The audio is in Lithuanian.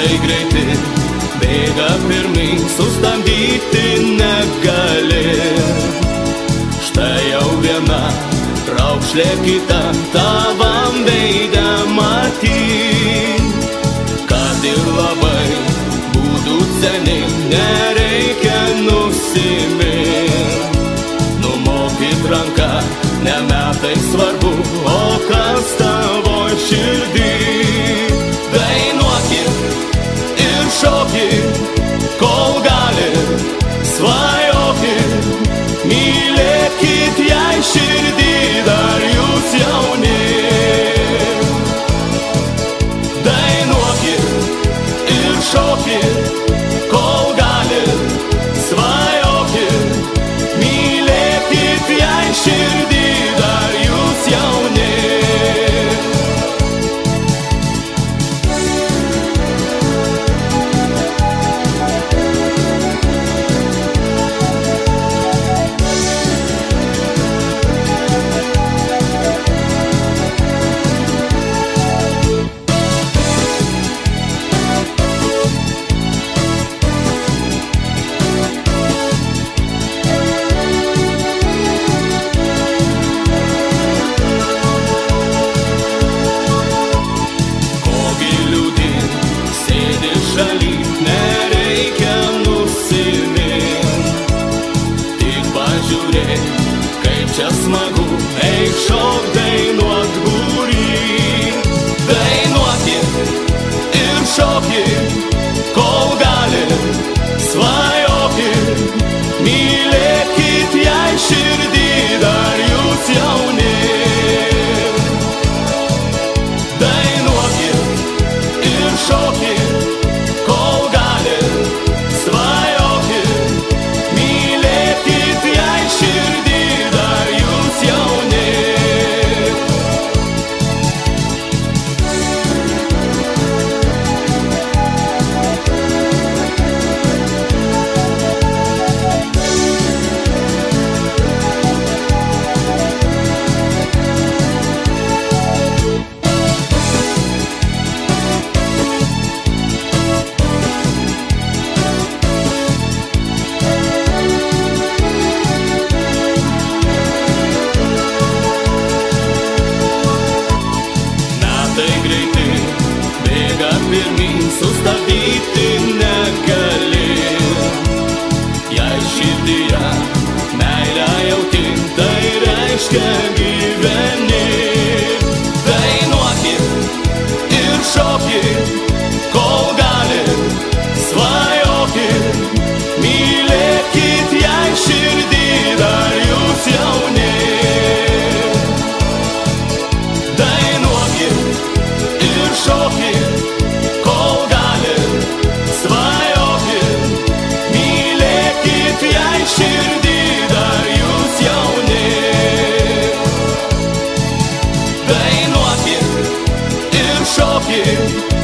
Metai greiti bėga pirmyn, sustabdyti negali. Štai jau viena raukšlė kita tavam veide matyt. Kad ir labai būtų seniai, nereikia nusimint. Numokyt ranką, ne metai svarbu, o kas tavo širdį. Dainuokit ir šokit, kol galit, svajokit, mylėkit, jei širdį dar jūs jauni. Dainuokit ir šokit, kol galit, svajokit, mylėkit, jei širdį dar jūs jauni. Nereikia nusimint, tik pažiūrėk, kaip čia smagu, eik šok, dainuok būry. Dainuokit ir šokit, kol galit, svajokit, mylėkit, jei širdį dar jūs jauni. Dainuokit ir šokit, pirmyn, sustabdyti negali. Jei širdyje meilę jauti, tai reiškia gyveni. Dainuokit ir šokit, kol galit, svajokit, mylėkit, jei širdį dar jūs jauni. Dainuokit ir šokit, kol galit, svajokit, mylėkit, jei širdį dar jūs jauni. Dainuokit ir šokit,